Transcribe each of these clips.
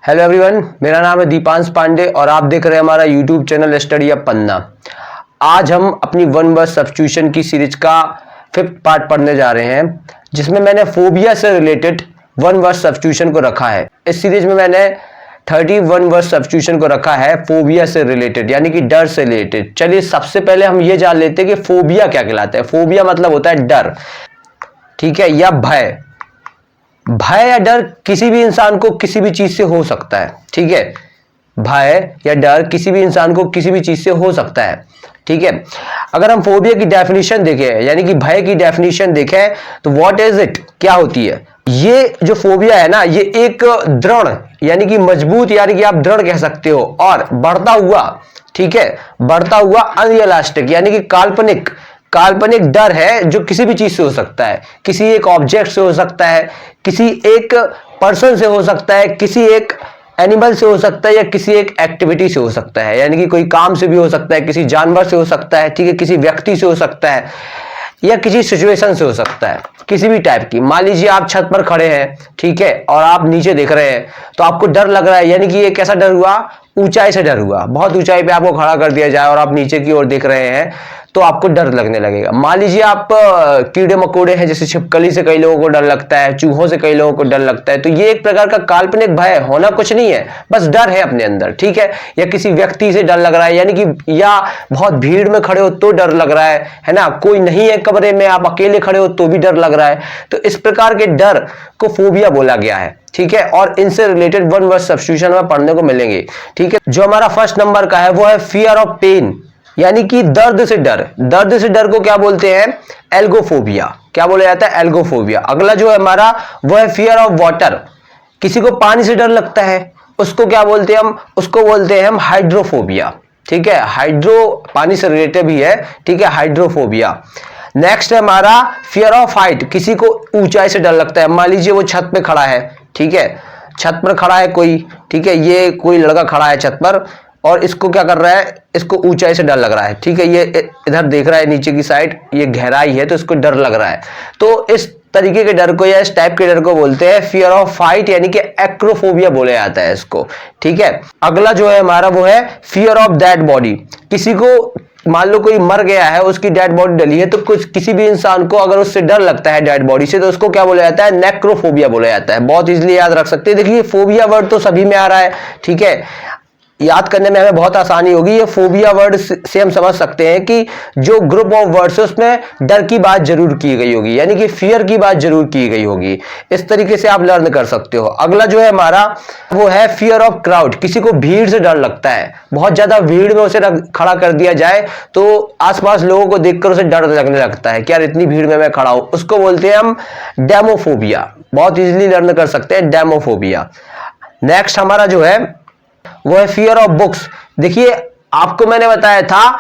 Hello everyone, मेरा नाम है दीपांश पांडे और आप देख रहे हैं हमारा यूट्यूब चैनल स्टडी अप पन्ना। आज हम अपनी वन वर्ड सब्स्टिट्यूशन की सीरीज का 5th पार्ट पढ़ने जा रहे हैं, जिसमें मैंने फोबिया से रिलेटेड वन वर्ड सब्स्टिट्यूशन को रखा है। इस सीरीज में मैंने 31 वर्ड सब्स्टिट्यूशन को रखा है फोबिया से रिलेटेड, यानी कि डर से रिलेटेड। चलिए सबसे पहले हम ये जान लेते हैं कि फोबिया क्या कहलाता है। फोबिया मतलब होता है डर, ठीक है, या भय। भय या डर किसी भी इंसान को किसी भी चीज से हो सकता है, ठीक है। भय या डर किसी भी इंसान को किसी भी चीज से हो सकता है, ठीक है। अगर हम फोबिया की डेफिनेशन देखें, यानी कि भय की डेफिनेशन देखें, तो व्हाट इज इट, क्या होती है ये जो फोबिया है ना, ये एक दृढ़ यानी कि मजबूत, यानी कि आप दृढ़ कह सकते हो, और बढ़ता हुआ, ठीक है, बढ़ता हुआ अनरियलिस्टिक यानी कि काल्पनिक डर है जो किसी भी चीज से हो सकता है। किसी एक ऑब्जेक्ट से हो सकता है, किसी एक पर्सन से हो सकता है, किसी एक एनिमल से हो सकता है, या किसी एक एक्टिविटी से हो सकता है, यानी कि कोई काम से भी हो सकता है, किसी जानवर से हो सकता है, ठीक है, किसी व्यक्ति से हो सकता है, या किसी सिचुएशन से हो सकता है, किसी भी टाइप की। मान लीजिए आप छत पर खड़े हैं, ठीक है, और आप नीचे देख रहे हैं, तो आपको डर लग रहा है, यानी कि ये कैसा डर हुआ, ऊंचाई से डर हुआ। बहुत ऊंचाई पे आपको खड़ा कर दिया जाए और आप नीचे की ओर देख रहे हैं, तो आपको डर लगने लगेगा। मान लीजिए आप कीड़े मकोड़े हैं, जैसे छिपकली से कई लोगों को डर लगता है, चूहों से कई लोगों को डर लगता है, तो ये एक प्रकार का काल्पनिक भय, होना कुछ नहीं है, बस डर है अपने अंदर, ठीक है। या किसी व्यक्ति से डर लग रहा है, यानी कि या बहुत भीड़ में खड़े हो तो डर लग रहा है ना, कोई नहीं है कमरे में, आप अकेले खड़े हो तो भी डर लग रहा है। तो इस प्रकार के डर को फोबिया बोला गया है, ठीक है। और इनसे रिलेटेड वन वर्ड सब्स्टिट्यूशन में पढ़ने को मिलेंगे, ठीक है। जो हमारा फर्स्ट नंबर का है वो है फियर ऑफ पेन, यानी कि दर्द से डर। दर्द से डर को क्या बोलते हैं, एल्गोफोबिया। क्या बोला जाता है, एल्गोफोबिया। अगला जो है हमारा वो है फियर ऑफ वाटर। किसी को पानी से डर लगता है, उसको क्या बोलते हैं हम, उसको बोलते हैं हम हाइड्रोफोबिया, ठीक है। हाइड्रो पानी से रिलेटेड भी है, ठीक है, हाइड्रोफोबिया। नेक्स्ट है हमारा फियर ऑफ हाइट। किसी को ऊंचाई से डर लगता है। मान लीजिए वो छत पे खड़ा है, ठीक है, छत पर खड़ा है कोई, ठीक है, ये कोई लड़का खड़ा है छत पर और इसको क्या कर रहा है, इसको ऊंचाई से डर लग रहा है, ठीक है। ये इधर देख रहा है नीचे की साइड, ये गहराई है तो इसको डर लग रहा है। तो इस तरीके के डर को या इस टाइप के डर को बोलते हैं फियर ऑफ हाइट, यानी कि एक्रोफोबिया बोला जाता है इसको, ठीक है। अगला जो है हमारा वो है फियर ऑफ डेड बॉडी। किसी को मान लो कोई मर गया है, उसकी डेड बॉडी डली है, तो कुछ किसी भी इंसान को अगर उससे डर लगता है डेड बॉडी से, तो उसको क्या बोला जाता है, नेक्रोफोबिया बोला जाता है। बहुत इजीली याद रख सकते हैं। देखिए फोबिया वर्ड तो सभी में आ रहा है, ठीक है, याद करने में हमें बहुत आसानी होगी। ये फोबिया वर्ड से हम समझ सकते हैं कि जो ग्रुप ऑफ वर्ड्स है उसमें डर की बात जरूर की गई होगी, यानी कि फियर की बात जरूर की गई होगी। इस तरीके से आप लर्न कर सकते हो। अगला जो है हमारा वो है फियर ऑफ क्राउड। किसी को भीड़ से डर लगता है, बहुत ज्यादा भीड़ में उसे खड़ा कर दिया जाए तो आसपास लोगों को देखकर उसे डर लगने लगता है कि यार इतनी भीड़ में मैं खड़ा हूं, उसको बोलते हैं हम डेमोफोबिया। बहुत इजीली लर्न कर सकते हैं, डेमोफोबिया। नेक्स्ट हमारा जो है वो है फियर ऑफ बुक्स। देखिए आपको मैंने बताया था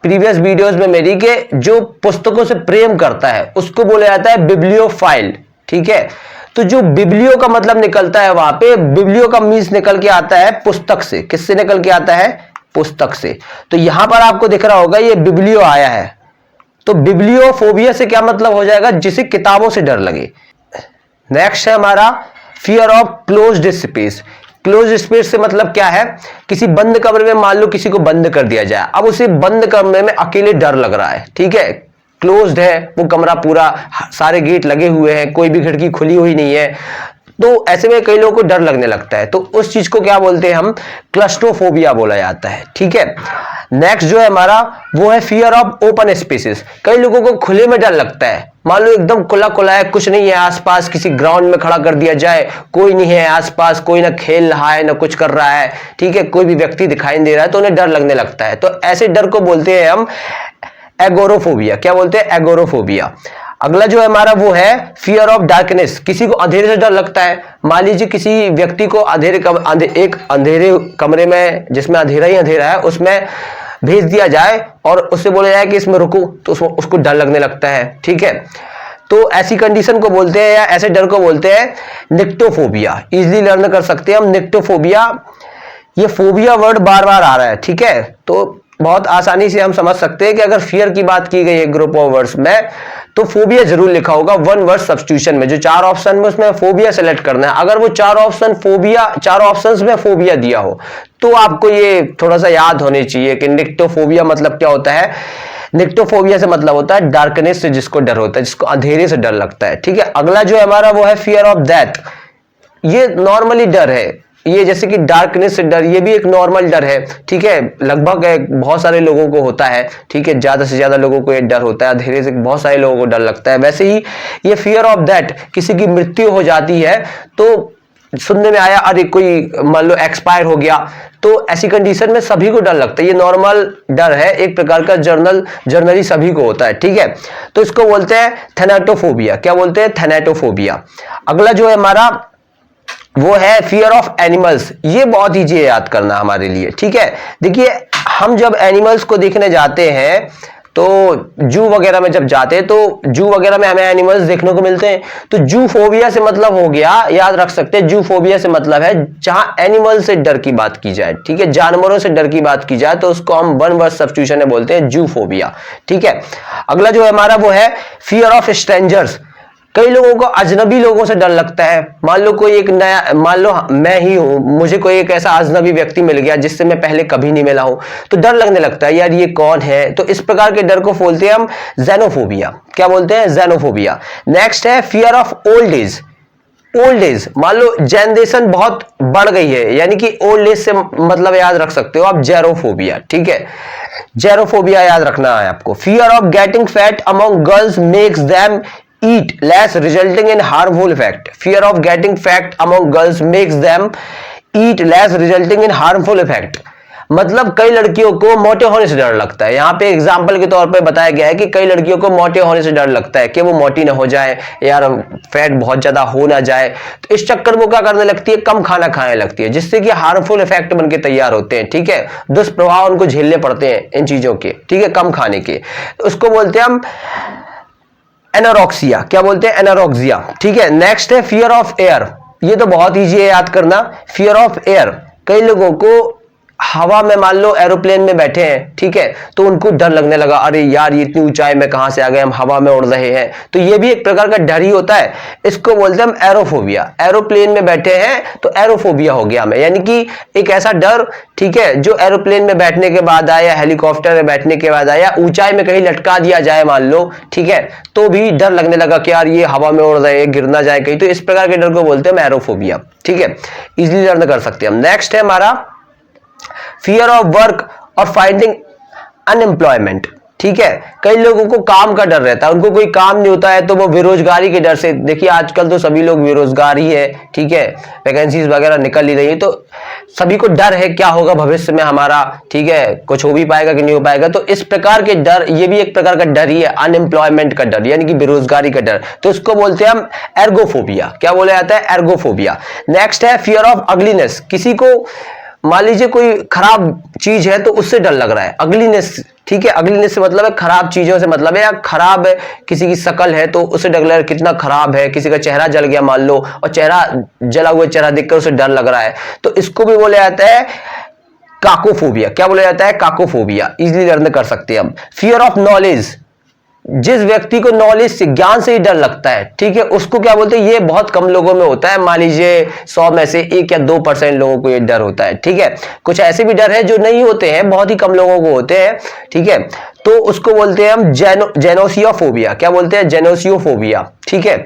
प्रीवियस वीडियोस में मेरी के जो पुस्तकों से प्रेम करता है उसको बोला जाता है बिब्लियोफाइल, ठीक है। तो जो बिब्लियो का मतलब निकलता है, वहां पे बिब्लियो का मीन्स निकल के आता है पुस्तक से। किससे निकल के आता है, पुस्तक से। तो यहां पर आपको दिख रहा होगा ये बिब्लियो आया है, तो बिब्लियोफोबिया से क्या मतलब हो जाएगा, जिसे किताबों से डर लगे। नेक्स्ट है हमारा fear of closed space. Close space से मतलब क्या है, किसी बंद कमरे में मान लो किसी को बंद कर दिया जाए, अब उसे बंद कमरे में अकेले डर लग रहा है, ठीक है, क्लोज्ड है वो कमरा पूरा, सारे गेट लगे हुए हैं, कोई भी खिड़की खुली हुई नहीं है, तो ऐसे में कई लोगों को डर लगने लगता है। तो उस चीज को क्या बोलते हैं हम, क्लस्ट्रोफोबिया बोला जाता है, ठीक है। नेक्स्ट जो है हमारा वो है फियर ऑफ ओपन स्पेसेस। कई लोगों को खुले में डर लगता है। मान लो एकदम खुला खुला है, कुछ नहीं है आसपास, किसी ग्राउंड में खड़ा कर दिया जाए, कोई नहीं है आसपास, कोई ना खेल रहा है ना कुछ कर रहा है, ठीक है, कोई भी व्यक्ति दिखाई नहीं दे रहा है, तो उन्हें डर लगने लगता है। तो ऐसे डर को बोलते हैं हम एगोरोफोबिया। क्या बोलते हैं, एगोरोफोबिया। अगला जो है हमारा वो है फियर ऑफ डार्कनेस। किसी को अंधेरे से डर लगता है। मान लीजिए किसी व्यक्ति को एक अंधेरे कमरे में, जिसमें अंधेरा ही अंधेरा है, उसमें भेज दिया जाए और उससे बोला जाए कि इसमें रुको, तो उसको डर लगने लगता है, ठीक है। तो ऐसी कंडीशन को बोलते हैं या ऐसे डर को बोलते हैं निक्टोफोबिया। इजीली लर्न कर सकते हैं हम निक्टोफोबिया। ये फोबिया वर्ड बार बार आ रहा है, ठीक है, तो बहुत आसानी से हम समझ सकते हैं कि अगर फियर की बात की गई है ग्रुप ऑफ वर्ड्स में, तो फोबिया जरूर लिखा होगा वन वर्ड सब्स्टिट्यूशन में। जो 4 ऑप्शन में उसमें फोबिया सेलेक्ट करना है। अगर वो 4 ऑप्शंस में फोबिया दिया हो तो आपको ये थोड़ा सा याद होने चाहिए कि निक्टोफोबिया मतलब क्या होता है। निक्टोफोबिया से मतलब होता है डार्कनेस से जिसको डर होता है, जिसको अंधेरे से डर लगता है। ठीक है, अगला जो है हमारा वो है फियर ऑफ डेथ। ये नॉर्मली डर है, ये जैसे कि डार्कनेस से डर, ये भी एक नॉर्मल डर है। ठीक है, लगभग बहुत सारे लोगों को होता है। ठीक है, ज्यादा से ज्यादा लोगों को ये डर होता है, अंधेरे से बहुत सारे लोगों को डर लगता है। वैसे ही ये फियर ऑफ दैट, किसी की मृत्यु हो जाती है तो सुनने में आया अरे कोई मान लो एक्सपायर हो गया, तो ऐसी कंडीशन में सभी को डर लगता है। ये नॉर्मल डर है, एक प्रकार का जर्नली सभी को होता है। ठीक है, तो इसको बोलते हैं थैनाटोफोबिया। क्या बोलते हैं? थैनाटोफोबिया। अगला जो है हमारा वो है फियर ऑफ एनिमल्स। ये बहुत ईजी है याद करना हमारे लिए। ठीक है, देखिए हम जब एनिमल्स को देखने जाते हैं तो जू वगैरह में जब जाते हैं तो जू वगैरह में हमें एनिमल्स देखने को मिलते हैं। तो जू फोबिया से मतलब हो गया, याद रख सकते हैं, जू फोबिया से मतलब है जहां एनिमल से डर की बात की जाए। ठीक है, जानवरों से डर की बात की जाए तो उसको हम वन वर्ड सब्स्टिट्यूशन में बोलते हैं जू फोबिया। ठीक है, अगला जो है हमारा वो है फियर ऑफ स्ट्रेंजर्स। कई लोगों को अजनबी लोगों से डर लगता है। मान लो कोई एक नया, मान लो मैं ही हूं, मुझे कोई एक ऐसा अजनबी व्यक्ति मिल गया जिससे मैं पहले कभी नहीं मिला हूं, तो डर लगने लगता है यार ये कौन है। तो इस प्रकार के डर को बोलते हैं हम ज़ेनोफोबिया। क्या बोलते हैं? ज़ेनोफोबिया। नेक्स्ट है fear of old age. Old age, मान लो जनरेशन बहुत बढ़ गई है, यानी कि ओल्ड एज से मतलब याद रख सकते हो आप जेरोफोबिया। ठीक है, जेरोफोबिया याद रखना है आपको। Fear of getting fat among girls makes them eat less resulting in harmful effect. Fear of getting fat among girls makes them eat less resulting in harmful effect. मतलब कई लड़कियों को मोटे होने से डर लगता है। यहाँ पे एग्जाम्पल के तौर पे बताया गया है कि कई लड़कियों को मोटे होने से डर लगता है कि वो मोटी ना हो जाए, यार फैट बहुत ज्यादा हो ना जाए, तो इस चक्कर में क्या करने लगती है, कम खाना खाने लगती है, जिससे कि हार्मफुल इफेक्ट बनके तैयार होते हैं। ठीक है, दुष्प्रभाव उनको झेलने पड़ते हैं इन चीजों के। ठीक है, कम खाने के, उसको बोलते हैं हम एनोरेक्सिया। क्या बोलते हैं? एनोरेक्सिया। ठीक है, नेक्स्ट है फियर ऑफ एयर। ये तो बहुत इजी है याद करना। फियर ऑफ एयर, कई लोगों को हवा में, मान लो एरोप्लेन में बैठे हैं, ठीक है, तो उनको डर लगने लगा, अरे यार ये इतनी ऊंचाई में कहां से आ गए, हम हवा में उड़ रहे हैं। तो ये भी एक प्रकार का डर ही होता है। इसको बोलते हैं हम एरोफोबिया। एरोप्लेन में बैठे हैं तो एरोफोबिया हो गया हमें, यानी कि एक ऐसा डर, ठीक है, जो एरोप्लेन में बैठने के बाद आया, हेलीकॉप्टर में बैठने के बाद आया, ऊंचाई में कहीं लटका दिया जाए मान लो, ठीक है, तो भी डर लगने लगा कि यार ये हवा में उड़ रहे हैं, गिर ना जाए कहीं। तो इस प्रकार के डर को बोलते हैं एरोफोबिया। ठीक है, इजिली लर्न कर सकते हैं हम। नेक्स्ट है हमारा फियर ऑफ वर्क और फाइंडिंग अनएम्प्लॉयमेंट। ठीक है, कई लोगों को काम का डर रहता है, उनको कोई काम नहीं होता है तो वो बेरोजगारी के डर से, देखिए आजकल तो सभी लोग बेरोजगार ही है। ठीक है, वैकेंसीज वगैरह निकल ही रही है, तो सभी को डर है क्या होगा भविष्य में हमारा, ठीक है, कुछ हो भी पाएगा कि नहीं हो पाएगा। तो इस प्रकार के डर, ये भी एक प्रकार का डर ही है, अनएम्प्लॉयमेंट का डर, यानी कि बेरोजगारी का डर। तो इसको बोलते हैं हम एर्गोफोबिया। क्या बोला जाता है? एर्गोफोबिया। नेक्स्ट है फियर ऑफ अगलीनेस। किसी को मान लीजिए कोई खराब चीज है तो उससे डर लग रहा है, अगलीनेस। ठीक है, अगलीनेस से मतलब है खराब चीजों से मतलब है, या खराब है किसी की शक्ल है तो उससे डर लग रहा है, कितना खराब है, किसी का चेहरा जल गया मान लो, और चेहरा जला हुआ चेहरा देखकर उसे डर लग रहा है, तो इसको भी बोला जाता है काकोफोबिया। क्या बोला जाता है? काकोफोबिया। इजिली लर्न कर सकते हैं हम। फियर ऑफ नॉलेज, जिस व्यक्ति को नॉलेज से, ज्ञान से ही डर लगता है, ठीक है, उसको क्या बोलते हैं? ये बहुत कम लोगों में होता है, मान लीजिए 100 में से 1 या 2% लोगों को ये डर होता है। ठीक है, कुछ ऐसे भी डर है जो नहीं होते हैं, बहुत ही कम लोगों को होते हैं। ठीक है, तो उसको बोलते हैं हम जेनोसियोफोबिया। क्या बोलते हैं? जेनोसियोफोबिया। ठीक है,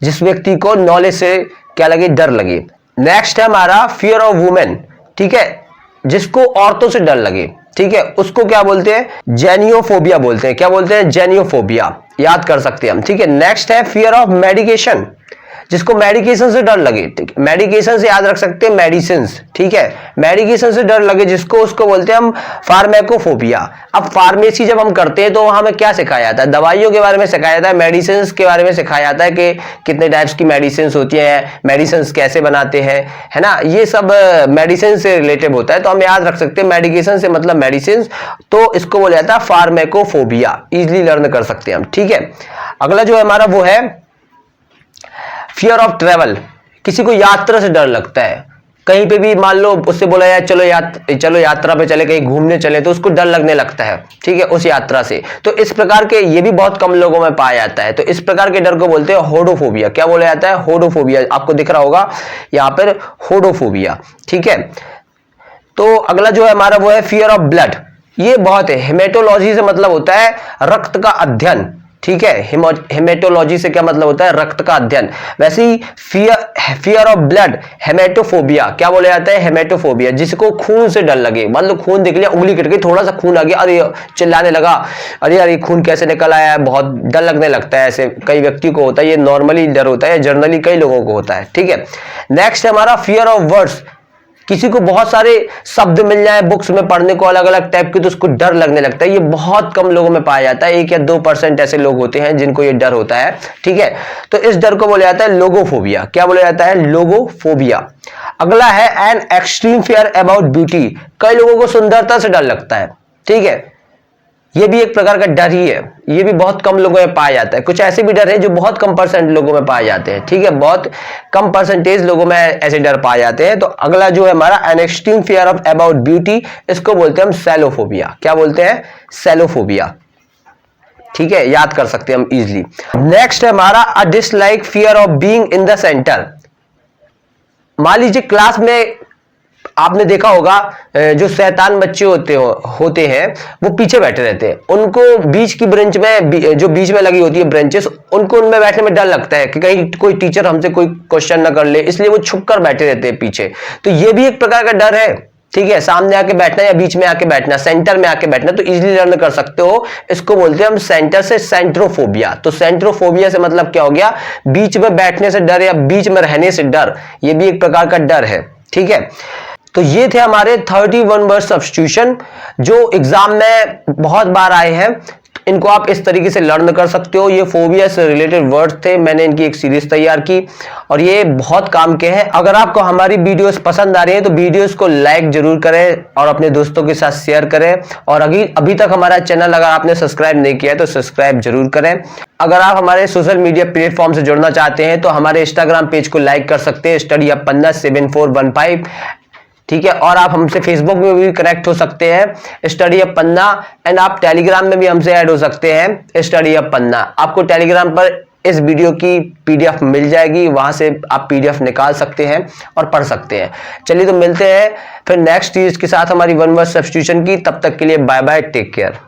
जिस व्यक्ति को नॉलेज से क्या लगे, डर लगे। नेक्स्ट है हमारा फियर ऑफ वुमेन। ठीक है, जिसको औरतों से डर लगे, ठीक है, उसको क्या बोलते हैं? जेनियोफोबिया बोलते हैं। क्या बोलते हैं? जेनियोफोबिया। याद कर सकते हैं हम। ठीक है, नेक्स्ट है फियर ऑफ मेडिकेशन, जिसको मेडिकेशन से डर लगे। ठीक है, मेडिकेशन से याद रख सकते हैं मेडिसिन। ठीक है, मेडिकेशन से डर लगे जिसको, उसको बोलते हैं हम फार्मेकोफोबिया। अब फार्मेसी जब हम करते हैं तो हमें क्या सिखाया जाता है? दवाइयों के बारे में सिखाया जाता है, मेडिसिन के बारे में सिखाया जाता है कि कितने टाइप्स की मेडिसिन होती हैं, मेडिसिन कैसे बनाते हैं, है ना, ये सब मेडिसिन से रिलेटेड होता है। तो हम याद रख सकते हैं मेडिकेशन से मतलब मेडिसिन, तो इसको बोला जाता है फार्मेकोफोबिया। इजिली लर्न कर सकते हैं हम। ठीक है, अगला जो है हमारा वो है फियर ऑफ ट्रेवल। किसी को यात्रा से डर लगता है, कहीं पे भी मान लो उससे बोला यार चलो यात्रा पे चले, कहीं घूमने चले, तो उसको डर लगने लगता है, ठीक है, उस यात्रा से। तो इस प्रकार के ये भी बहुत कम लोगों में पाया जाता है। तो इस प्रकार के डर को बोलते हैं होडोफोबिया। क्या बोला जाता है? होडोफोबिया। आपको दिख रहा होगा यहाँ पर होडोफोबिया, ठीक है। तो अगला जो है हमारा वो है फियर ऑफ ब्लड। ये बहुत है, हेमेटोलॉजी से मतलब होता है रक्त का अध्ययन, ठीक है। हेमेटोलॉजी से क्या मतलब होता है? रक्त का अध्ययन। वैसे ही फियर ऑफ ब्लड, हेमेटोफोबिया। क्या बोला जाता है? हेमेटोफोबिया, जिसको खून से डर लगे। मान लो खून दिख लिया, उंगली कट गई, थोड़ा सा खून आ गया, अरे चिल्लाने लगा, अरे यार ये खून कैसे निकल आया है, बहुत डर लगने लगता है। ऐसे कई व्यक्ति को होता है, ये नॉर्मली डर होता है, जनरली कई लोगों को होता है, ठीक है। नेक्स्ट है हमारा फियर ऑफ वर्ड्स। किसी को बहुत सारे शब्द मिल जाए बुक्स में पढ़ने को अलग अलग टाइप के, तो उसको डर लगने लगता है। ये बहुत कम लोगों में पाया जाता है, 1 या 2% ऐसे लोग होते हैं जिनको ये डर होता है, ठीक है। तो इस डर को बोला जाता है लोगोफोबिया। क्या बोला जाता है? लोगोफोबिया। अगला है an extreme fear about beauty. कई लोगों को सुंदरता से डर लगता है, ठीक है। ये भी एक प्रकार का डर ही है, ये भी बहुत कम लोगों में पाया जाता है। कुछ ऐसे भी डर है जो बहुत कम % लोगों में पाए जाते हैं, ठीक है, बहुत कम % लोगों में ऐसे डर पाए जाते हैं। तो अगला जो है हमारा an extreme fear of about beauty, इसको बोलते हैं हम सेलोफोबिया। क्या बोलते हैं? सेलोफोबिया, ठीक है, याद कर सकते हैं हम इजिली। नेक्स्ट है हमारा अ dislike fear of being in the centre. मान लीजिए क्लास में आपने देखा होगा जो शैतान बच्चे होते हैं वो पीछे बैठे रहते हैं। उनको बीच की ब्रेंच में, जो बीच में लगी होती है ब्रेंचेस, उनको उनमें बैठने में डर लगता है कि कहीं कोई टीचर हमसे कोई क्वेश्चन ना कर ले, इसलिए वो छुप कर बैठे रहते हैं पीछे। तो ये भी एक प्रकार का डर है, ठीक है। सामने आके बैठना या बीच में आके बैठना, सेंटर में आके बैठना, तो इजीली लर्न कर सकते हो। इसको बोलते हैं हम सेंटर से सेंट्रोफोबिया। तो सेंट्रोफोबिया से मतलब क्या हो गया? बीच में बैठने से डर या बीच में रहने से डर। ये भी एक प्रकार का डर है, ठीक है। तो ये थे हमारे 31 वर्ड सब्स्टिट्यूशन जो एग्जाम में बहुत बार आए हैं। इनको आप इस तरीके से लर्न कर सकते हो। ये फोबिया से रिलेटेड वर्ड्स थे, मैंने इनकी एक सीरीज तैयार की और ये बहुत काम के हैं। अगर आपको हमारी वीडियोस पसंद आ रही है तो वीडियोस को लाइक जरूर करें और अपने दोस्तों के साथ शेयर करें। और अभी तक हमारा चैनल अगर आपने सब्सक्राइब नहीं किया है तो सब्सक्राइब जरूर करें। अगर आप हमारे सोशल मीडिया प्लेटफॉर्म से जुड़ना चाहते हैं तो हमारे इंस्टाग्राम पेज को लाइक कर सकते हैं, स्टडी हब पन्ना 7415, ठीक है। और आप हमसे फेसबुक में भी कनेक्ट हो सकते हैं, स्टडी हब पन्ना। एंड आप टेलीग्राम में भी हमसे ऐड हो सकते हैं, स्टडी हब पन्ना। आपको टेलीग्राम पर इस वीडियो की PDF मिल जाएगी, वहां से आप PDF निकाल सकते हैं और पढ़ सकते हैं। चलिए तो मिलते हैं फिर नेक्स्ट चीज के साथ हमारी 1 वर्ड सब्स्टिट्यूशन की। तब तक के लिए बाय बाय, टेक केयर।